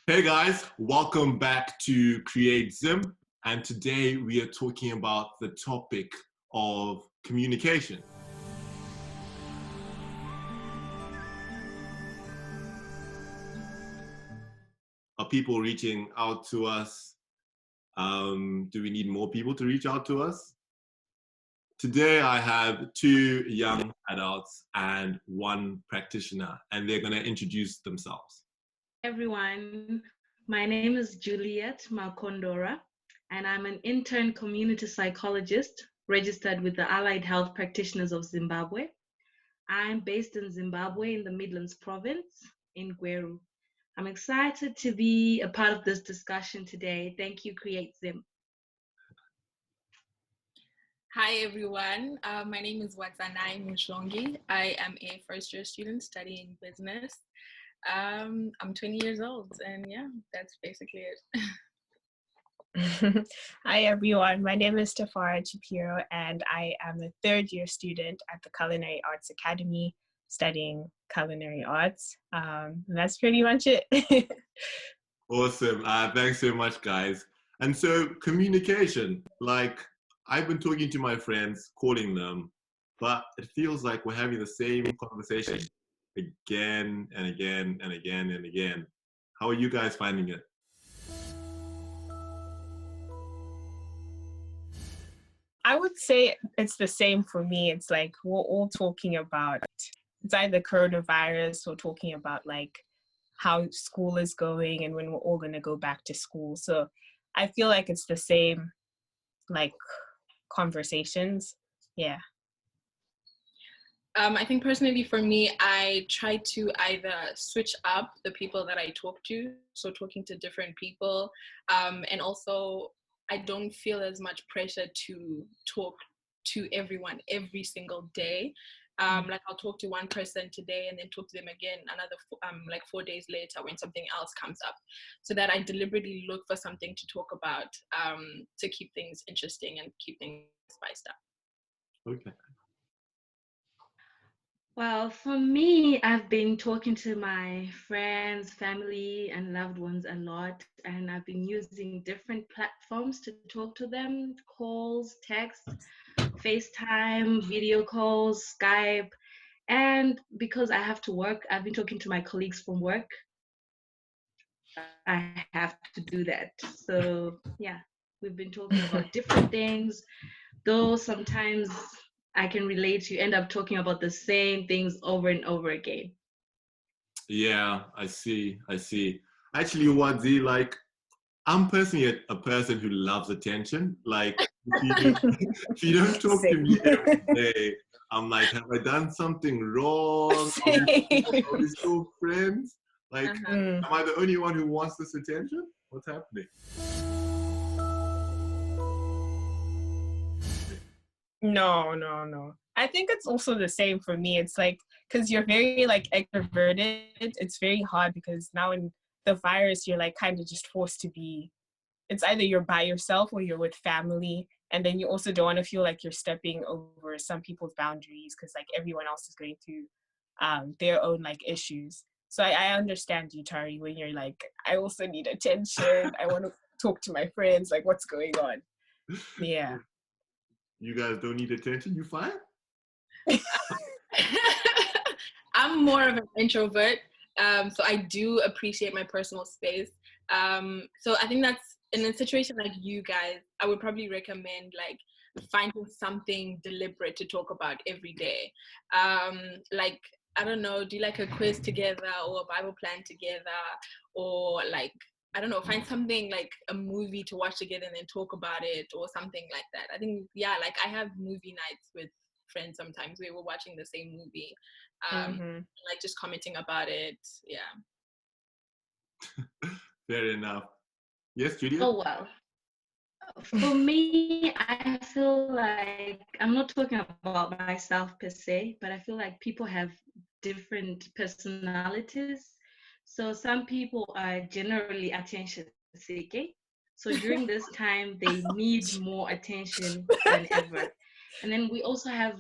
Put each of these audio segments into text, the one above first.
Hey guys, welcome back to CreateZim, and today we are talking about the topic of communication. Are people reaching out to us? Do we need more people to reach out to us? Today I have two young adults and one practitioner, and they're going to introduce themselves. Everyone, my name is Juliet Malkondora, and I'm an intern community psychologist registered with the Allied Health Practitioners of Zimbabwe. I'm based in Zimbabwe in the Midlands province in Gweru. I'm excited to be a part of this discussion today. Thank you, CreateZim. Hi everyone, my name is Watsanai Mushongi. I am a first year student studying business. I'm 20 years old and yeah, that's basically it. Hi everyone, my name is Tafara Chipiro and I am a third year student at the Culinary Arts Academy studying culinary arts. That's pretty much it. Awesome. Thanks so much, guys. And so communication, I've been talking to my friends, calling them, but it feels like we're having the same conversation again and again and again and again. How are you guys finding it? I would say it's the same for me. It's like we're all talking about, it's either coronavirus or talking about like how school is going and when we're all going to go back to school. So I feel like it's the same like conversations. Yeah. I think personally for me, I try to either switch up the people that I talk to, so talking to different people, and also I don't feel as much pressure to talk to everyone every single day. Like I'll talk to one person today and then talk to them again another 4 days later when something else comes up, so that I deliberately look for something to talk about to keep things interesting and keep things spiced up. Okay. Well, for me, I've been talking to my friends, family, and loved ones a lot, and I've been using different platforms to talk to them: calls, text, FaceTime, video calls, Skype. And because I have to work, I've been talking to my colleagues from work. I have to do that. So, yeah, we've been talking about different things, though sometimes I can relate, you end up talking about the same things over and over again. Yeah, I see. Actually, Wadzi, I'm personally a person who loves attention. If you don't talk to me every day, I'm like, have I done something wrong? Are we still friends? Am I the only one who wants this attention? What's happening? No. I think it's also the same for me. It's like, because you're very like extroverted, it's very hard because now in the virus, you're like kind of just forced to be, it's either you're by yourself or you're with family. And then you also don't want to feel like you're stepping over some people's boundaries because like everyone else is going through their own like issues. So I understand you, Tari, when you're like, I also need attention. I want to talk to my friends, like what's going on? Yeah. You guys don't need attention? You fine? I'm more of an introvert, so I do appreciate my personal space. So I think that's, in a situation like you guys, I would probably recommend like finding something deliberate to talk about every day. Like, I don't know, do like a quiz together or a Bible plan together, or like, I don't know, find something like a movie to watch together and then talk about it or something like that. I think, yeah, like I have movie nights with friends sometimes. We were watching the same movie, like just commenting about it. Yeah. Fair enough. Yes, Julia? Oh, well. For me, I feel like I'm not talking about myself per se, but I feel like people have different personalities. So some people are generally attention seeking. So during this time, they need more attention than ever. And then we also have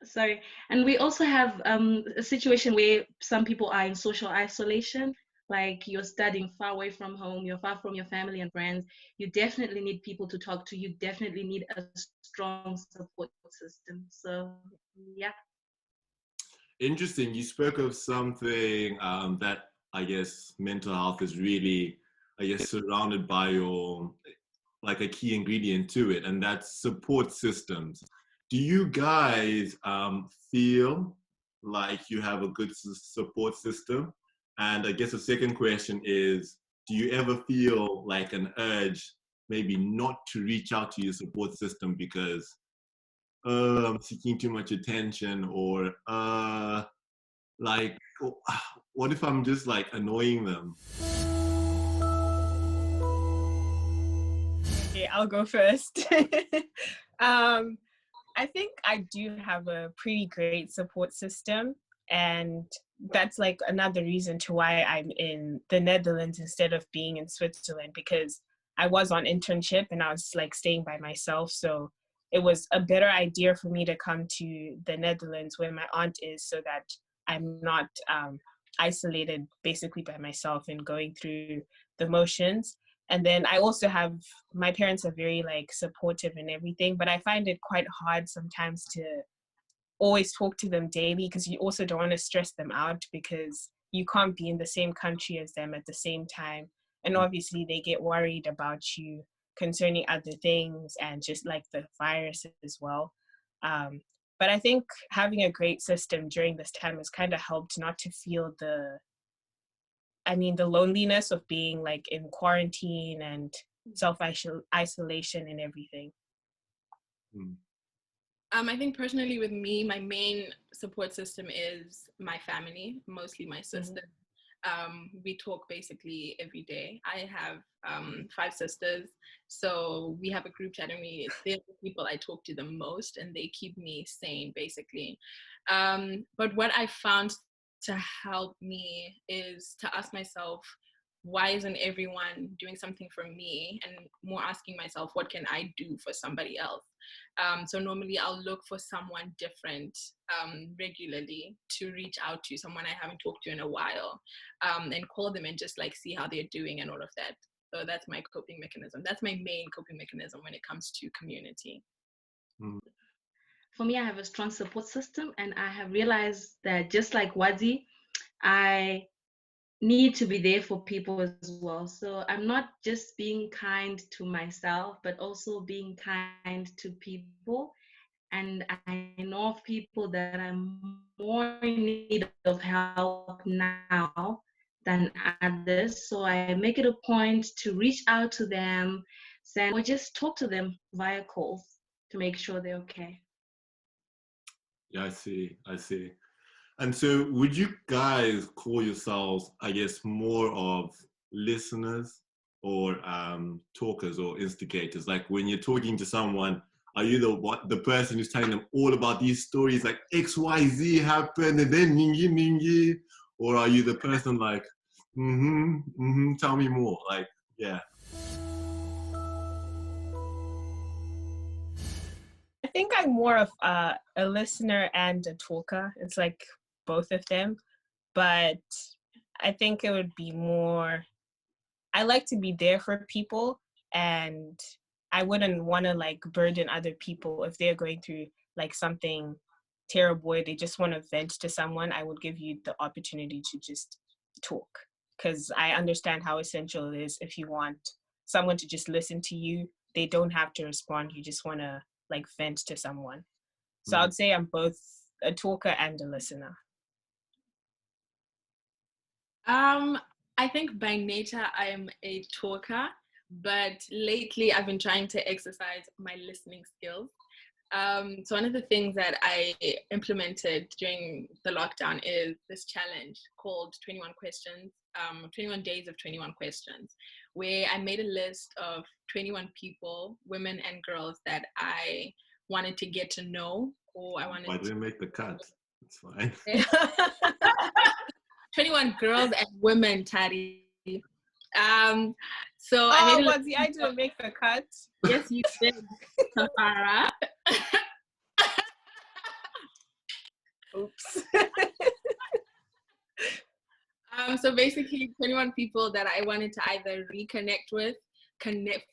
Sorry. And we also have a situation where some people are in social isolation, like you're studying far away from home, you're far from your family and friends. You definitely need people to talk to. You definitely need a strong support system. So, yeah. Interesting. You spoke of something that I guess mental health is really, I guess, surrounded by your, like a key ingredient to it, and that's support systems. Do you guys feel like you have a good support system? And I guess the second question is, do you ever feel like an urge maybe not to reach out to your support system because I'm seeking too much attention, or like, what if I'm just like annoying them? Okay, I'll go first. I think I do have a pretty great support system, and that's like another reason to why I'm in the Netherlands instead of being in Switzerland, because I was on internship and I was like staying by myself. So it was a better idea for me to come to the Netherlands where my aunt is, so that I'm not isolated basically by myself and going through the motions. And then I also have, my parents are very like supportive and everything, but I find it quite hard sometimes to always talk to them daily, because you also don't want to stress them out, because you can't be in the same country as them at the same time. And obviously they get worried about you concerning other things and just like the virus as well. Um, but I think having a great system during this time has kind of helped not to feel the loneliness of being like in quarantine and self-isolation and everything. I think personally with me, my main support system is my family, mostly my sister. We talk basically every day. I have 5 sisters, so we have a group chat, and they're the people I talk to the most, and they keep me sane basically. But what I found to help me is to ask myself, why isn't everyone doing something for me? And more asking myself, what can I do for somebody else? So normally I'll look for someone different regularly to reach out to, someone I haven't talked to in a while, and call them and just like see how they're doing and all of that. So that's my coping mechanism. That's my main coping mechanism when it comes to community. For me, I have a strong support system, and I have realized that just like Wadi, I need to be there for people as well. So I'm not just being kind to myself, but also being kind to people. And I know of people that are more in need of help now than others. So I make it a point to reach out to them, send, or just talk to them via calls to make sure they're okay. Yeah, I see. And so would you guys call yourselves, I guess, more of listeners or talkers or instigators? Like when you're talking to someone, are you the person who's telling them all about these stories, like XYZ happened and then ningy ningy? Or are you the person like, tell me more? Like, yeah. I think I'm more of a listener and a talker. It's like both of them. But I think it would be more, I like to be there for people, and I wouldn't want to like burden other people if they're going through like something terrible or they just want to vent to someone. I would give you the opportunity to just talk, because I understand how essential it is. If you want someone to just listen to you, they don't have to respond. You just want to like vent to someone. So I'd say I'm both a talker and a listener. I think by nature I'm a talker, but lately I've been trying to exercise my listening skills. So one of the things that I implemented during the lockdown is this challenge called 21 questions, 21 days of 21 questions, where I made a list of 21 people, women and girls, that I wanted to get to know, or I wanted Why didn't make the cut? It's fine. 21 girls and women, Tari. So I didn't make the cut. Yes, you did, Safara. Oops. So basically 21 people that I wanted to either reconnect with,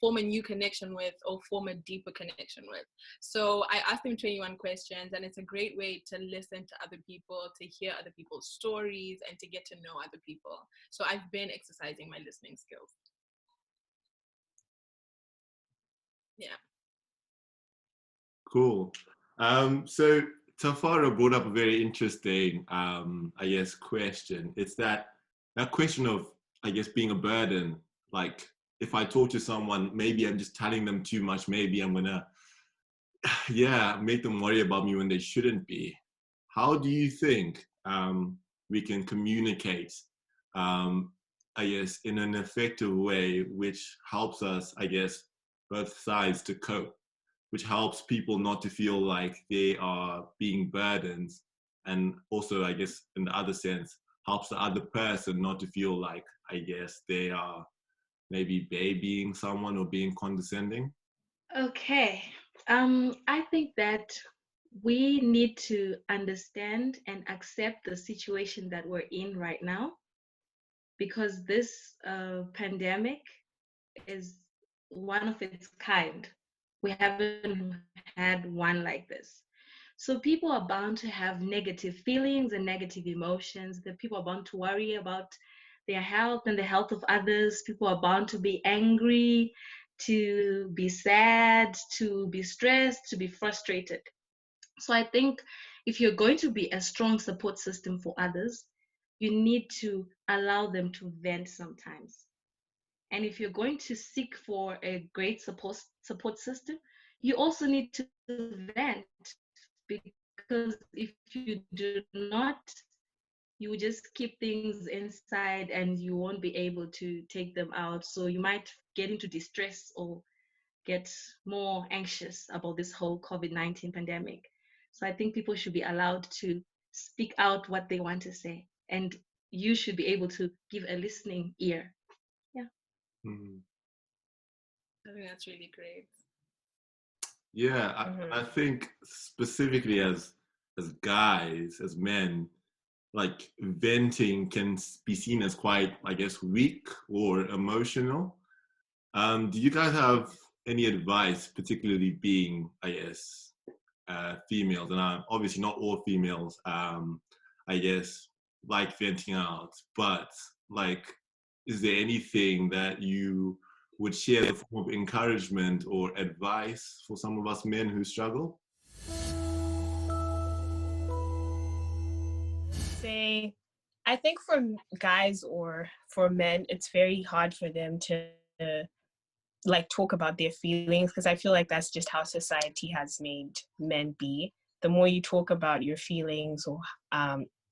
form a new connection with, or form a deeper connection with. So I asked them 21 questions, and it's a great way to listen to other people, to hear other people's stories, and to get to know other people. So I've been exercising my listening skills. Yeah. Cool. So Tafara brought up a very interesting, I guess, question. It's that question of, I guess, being a burden. Like, if I talk to someone, maybe I'm just telling them too much. Maybe I'm gonna, yeah, make them worry about me when they shouldn't be. How do you think we can communicate, I guess, in an effective way, which helps us, I guess, both sides to cope, which helps people not to feel like they are being burdens, and also, I guess, in the other sense, helps the other person not to feel like, I guess, they are maybe babying someone or being condescending? Okay. I think that we need to understand and accept the situation that we're in right now, because this pandemic is one of its kind. We haven't had one like this. So people are bound to have negative feelings and negative emotions. The people are bound to worry about their health and the health of others. People are bound to be angry, to be sad, to be stressed, to be frustrated. So I think if you're going to be a strong support system for others, you need to allow them to vent sometimes. And if you're going to seek for a great support system, you also need to vent, because if you do not, you will just keep things inside and you won't be able to take them out. So you might get into distress or get more anxious about this whole COVID-19 pandemic. So I think people should be allowed to speak out what they want to say, and you should be able to give a listening ear. Yeah. Mm. I think that's really great. Yeah, I think specifically as guys, as men, like venting can be seen as quite, I guess, weak or emotional. Do you guys have any advice, particularly being, I guess, females, and obviously not all females, I guess, like venting out, but like, is there anything that you would share as a form of encouragement or advice for some of us men who struggle? Say, I think for guys or for men, it's very hard for them to like talk about their feelings, because I feel like that's just how society has made men be. The more you talk about your feelings or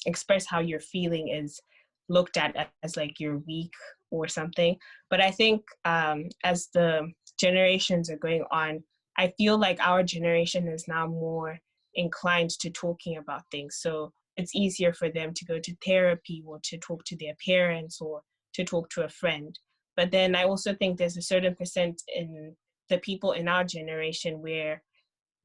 express how you're feeling is looked at as like you're weak or something. But I think as the generations are going on, I feel like our generation is now more inclined to talking about things. So it's easier for them to go to therapy or to talk to their parents or to talk to a friend. But then I also think there's a certain percent in the people in our generation where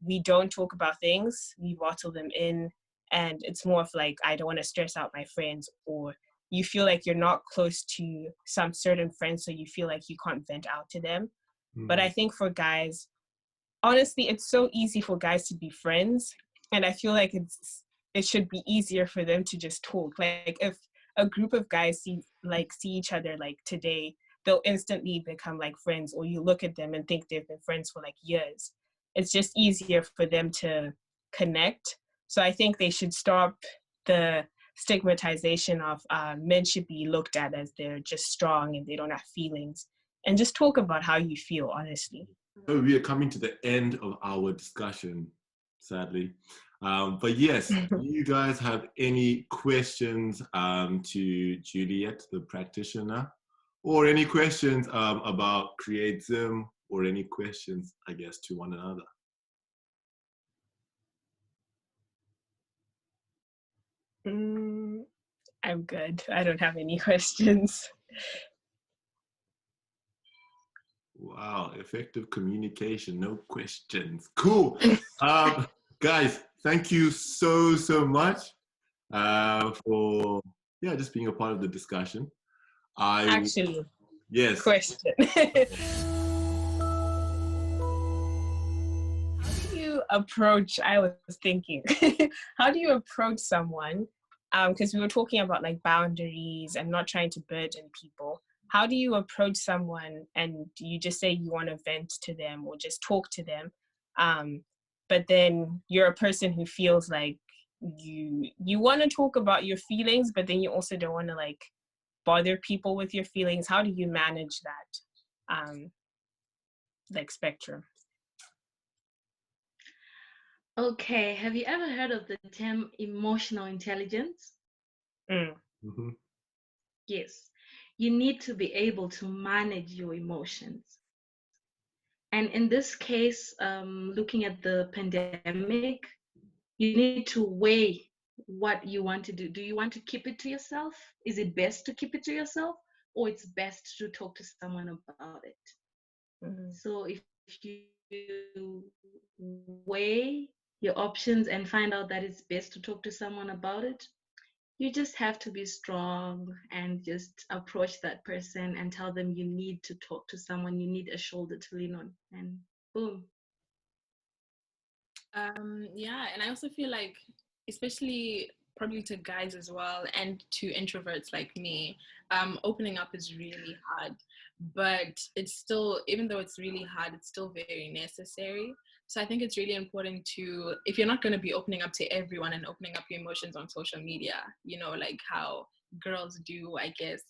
we don't talk about things, we bottle them in, and it's more of like, I don't want to stress out my friends, or you feel like you're not close to some certain friends, so you feel like you can't vent out to them. But I think for guys, honestly, it's so easy for guys to be friends, and I feel like it should be easier for them to just talk. Like if a group of guys see each other like today, they'll instantly become like friends, or you look at them and think they've been friends for like years. It's just easier for them to connect. So I think they should stop the stigmatization of men should be looked at as they're just strong and they don't have feelings, and just talk about how you feel, honestly. So we are coming to the end of our discussion, sadly. But yes, do you guys have any questions to Juliet, the practitioner? Or any questions about CreateZim, or any questions, I guess, to one another? I'm good. I don't have any questions. Wow, effective communication, no questions. Cool. Guys, thank you so much for just being a part of the discussion. Actually, yes. Question. I was thinking, how do you approach someone? Because we were talking about like boundaries and not trying to burden people. How do you approach someone and you just say you want to vent to them or just talk to them? But then you're a person who feels like you want to talk about your feelings, but then you also don't want to like bother people with your feelings. How do you manage that like spectrum? Okay, have you ever heard of the term emotional intelligence? Mm-hmm. Yes, you need to be able to manage your emotions. And in this case, looking at the pandemic, you need to weigh what you want to do. Do you want to keep it to yourself? Is it best to keep it to yourself, or it's best to talk to someone about it? Mm-hmm. So if you weigh your options and find out that it's best to talk to someone about it, you just have to be strong and just approach that person and tell them you need to talk to someone, you need a shoulder to lean on, and boom. Yeah, and I also feel like, especially probably to guys as well and to introverts like me, opening up is really hard, but it's still, even though it's really hard, it's still very necessary. So I think it's really important to, if you're not going to be opening up to everyone and opening up your emotions on social media, you know, like how girls do, I guess,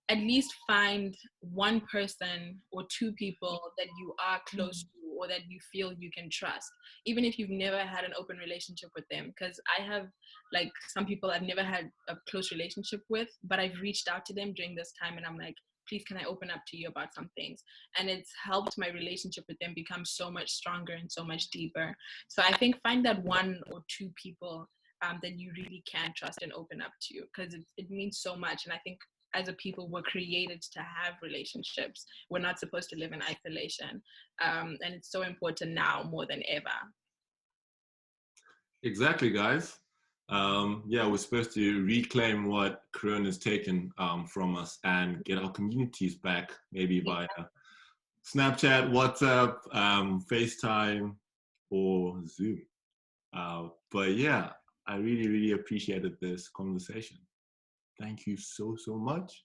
at least find one person or two people that you are close to or that you feel you can trust, even if you've never had an open relationship with them. Because I have like some people I've never had a close relationship with, but I've reached out to them during this time and I'm like, please, can I open up to you about some things? And it's helped my relationship with them become so much stronger and so much deeper. So I think find that one or two people that you really can trust and open up to, because it means so much. And I think as a people, we're created to have relationships. We're not supposed to live in isolation. And it's so important now more than ever. Exactly, guys. We're supposed to reclaim what Corona has taken from us and get our communities back, maybe via Snapchat, WhatsApp, FaceTime, or Zoom. But yeah, I really appreciated this conversation. Thank you so much.